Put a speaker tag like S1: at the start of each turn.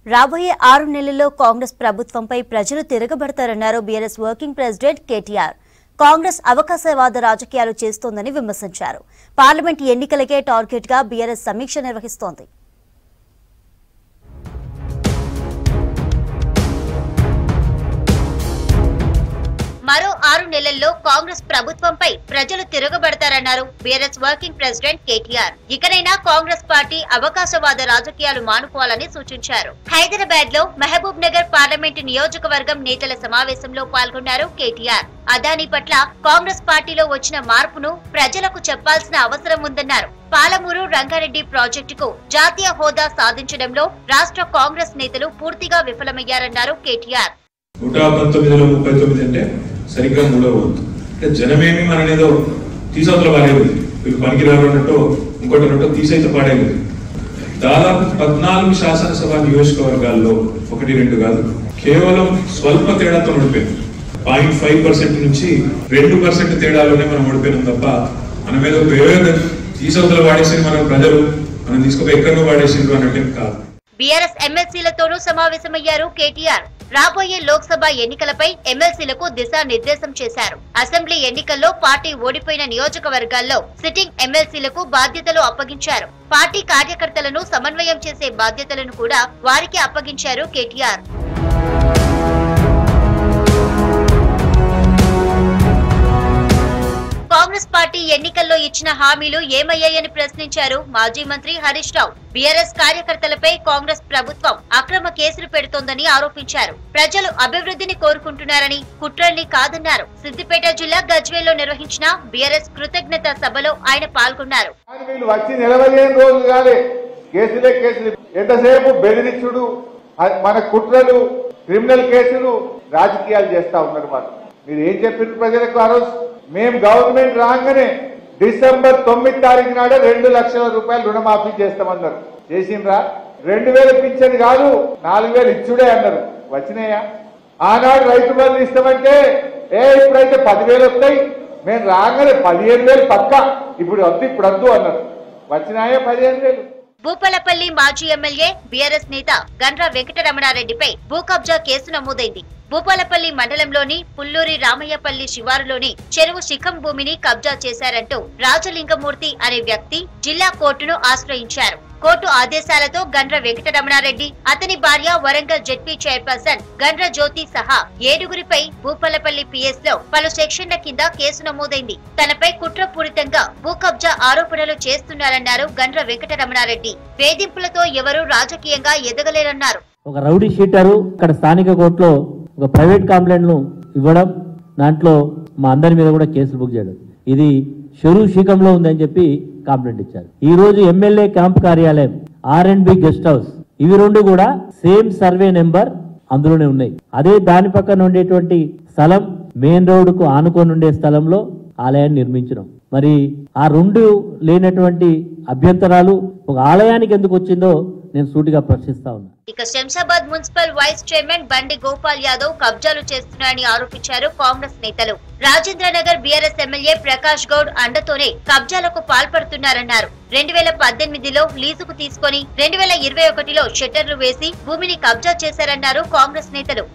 S1: రాబోయే 6 నెలల్లో కాంగ్రెస్ ప్రభుత్వంపై ప్రజలు తిరగబడతారన్నారు బీఆర్ఎస్ వర్కింగ్ ప్రెసిడెంట్ కేటీఆర్. కాంగ్రెస్ అవకాశవాద రాజకీయాలు చేస్తోందని విమర్శించారు. పార్లమెంట్ ఎన్నికలకే టార్గెట్ గా బీఆర్ఎస్ సమీక్ష నిర్వహిస్తోంది. మరో 6 నెలల్లో కాంగ్రెస్ ప్రభుత్వంపై ప్రజలు తిరగబడతారన్నారు బీఆర్ఎస్ వర్కింగ్ ప్రెసిడెంట్ కేటీఆర్. ఇకనైనా కాంగ్రెస్ పార్టీ అవకాశవాద రాజకీయాలు మానుకోవాలని సూచించారు. హైదరాబాద్ లో మహబూబ్ నగర్ పార్లమెంటు నియోజకవర్గం నేతల సమావేశంలో పాల్గొన్నారు కేటీఆర్. అదానీ పట్ల కాంగ్రెస్ పార్టీలో వచ్చిన మార్పును ప్రజలకు చెప్పాల్సిన అవసరం ఉందన్నారు. పాలమూరు రంగారెడ్డి ప్రాజెక్టుకు జాతీయ హోదా సాధించడంలో రాష్ట్ర కాంగ్రెస్ నేతలు పూర్తిగా విఫలమయ్యారన్నారు కేటీఆర్.
S2: 119లో 39 అంటే సరిగ్గా 3వ వంతు. అంటే జనమేమి మననేదో తీసవతల పాడేది, వీళ్ళు పనికిరారు అన్నట్టు ఇంకోటి అన్నట్టు తీసైతే పాడేది. దాదాపు 14 శాసనసభ నియోజకవర్గాల్లో 1-2 కాదు, కేవలం స్వల్ప తేడాతో ఓడిపోయింది. 0.5% నుంచి 2% తేడాలోనే మనం ఓడిపోయినాం తప్ప మనం ఏదో తీసవతల పాడేసి మనం ప్రజలు మనం తీసుకుపోయి ఎక్కడో పాడేసిండ్రు అన్నట్టు కాదు.
S1: బీఆర్ఎస్ ఎమ్మెల్సీలతోనూ సమావేశమయ్యారు కేటీఆర్. రాబోయే లోక్సభ ఎన్నికలపై ఎమ్మెల్సీలకు దిశానిర్దేశం చేశారు. అసెంబ్లీ ఎన్నికల్లో పార్టీ ఓడిపోయిన నియోజకవర్గాల్లో సిట్టింగ్ ఎమ్మెల్సీలకు బాధ్యతలు అప్పగించారు. పార్టీ కార్యకర్తలను సమన్వయం చేసే బాధ్యతలను కూడా వారికి అప్పగించారు కేటీఆర్. కాంగ్రెస్ పార్టీ ఎన్నికల్లో ఇచ్చిన హామీలు ఏమయ్యాయని ప్రశ్నించారు మాజీ మంత్రి హరీష్ రావు. బీఆర్ఎస్ కార్యకర్తలపై కాంగ్రెస్ ప్రభుత్వం అక్రమ కేసులు పెడుతోందని ఆరోపించారు. ప్రజలు అభివృద్ధిని కోరుకుంటున్నారని, కుట్రల్ని కాదన్నారు. సిద్దిపేట జిల్లా గజ్వేల్లో నిర్వహించిన బీఆర్ఎస్ కృతజ్ఞత సభలో ఆయన పాల్గొన్నారు.
S3: ఎంతసేపు బెదిరించుడు, మన కుట్రలు, క్రిమినల్ కేసులు, రాజకీయాలు చేస్తా ఉన్నారు. మీరు ఏం చెప్పారు ప్రజలకు? ఆ రోజు మేము గవర్నమెంట్ రాగానే డిసెంబర్ 9 తారీఖు నాడే 2 లక్షల రూపాయలు రుణమాఫీ చేస్తామన్నారు. చేసిండ్రా? 2000 పింఛన్ కాదు 4000 ఇచ్చుడే అన్నారు. వచ్చినాయా? ఆనాడు రైతు బంధు ఇస్తామంటే ఇప్పుడైతే 10,000 వస్తాయి, మేము రాగానే 15,000 పక్క, ఇప్పుడు వద్దు అన్నారు. వచ్చినాయా 15,000?
S1: భూపాలపల్లి మాజీ ఎమ్మెల్యే బీఆర్ఎస్ నేత గండ్ర వెంకటరమణారెడ్డిపై భూ కబ్జా కేసు నమోదైంది. భూపాలపల్లి మండలంలోని పుల్లూరి రామయ్యపల్లి శివారులోని చెరువు శిఖం భూమిని కబ్జా చేశారంటూ రాజలింగమూర్తి అనే వ్యక్తి జిల్లా కోర్టును ఆశ్రయించారు. కోర్టు ఆదేశాలతో గండ్ర వెంకటరమణారెడ్డి, అతని భార్య వరంగల్ జెడ్పీ చైర్పర్సన్ గండ్ర జ్యోతి సహా 7గురిపై భూపాలపల్లి పిఎస్ లో పలు సెక్షన్ల కింద కేసు నమోదైంది. తనపై కుట్రపూరితంగా భూ కబ్జా ఆరోపణలు చేస్తున్నారన్నారు గండ్ర వెంకటరమణారెడ్డి. వేధింపులతో ఎవరూ రాజకీయంగా ఎదగలేరన్నారు.
S4: ఒక రౌడీ షీటరు ఇక్కడ స్థానిక కోర్టులో ఒక ప్రైవేట్ కంప్లైంట్ ను ఇవ్వడం, దాంట్లో మా అందరి మీద కూడా కేసులు బుక్ చేయడం, ఇది చెరువు శిఖంలో ఉందని చెప్పి కంప్లైంట్ ఇచ్చారు. ఈ రోజు ఎమ్మెల్యే క్యాంప్ కార్యాలయం, R&B గెస్ట్ హౌస్, ఇవి 2 కూడా సేమ్ సర్వే నెంబర్ అందులోనే ఉన్నాయి. అదే దాని పక్కన ఉండేటువంటి స్థలం మెయిన్ రోడ్ కు ఆనుకొని ఉండే స్థలంలో ఆలయాన్ని నిర్మించడం. మరి ఆ 2 లేనటువంటి అభ్యంతరాలు ఒక ఆలయానికి ఎందుకు వచ్చిందో నేను సూటిగా ప్రశ్నిస్తా ఉన్నా.
S1: ఇక శంషాబాద్ మున్సిపల్ వైస్ చైర్మన్ బండి గోపాల్ యాదవ్ కబ్జాలు చేస్తున్నారని ఆరోపించారు కాంగ్రెస్ నేతలు. రాజేంద్రనగర్ బీఆర్ఎస్ ఎమ్మెల్యే ప్రకాష్ గౌడ్ అండతోనే కబ్జాలకు పాల్పడుతున్నారన్నారు. 2018లో లీజుకు తీసుకొని 2021లో షట్టర్లు వేసి భూమిని కబ్జా చేశారన్నారు కాంగ్రెస్ నేతలు.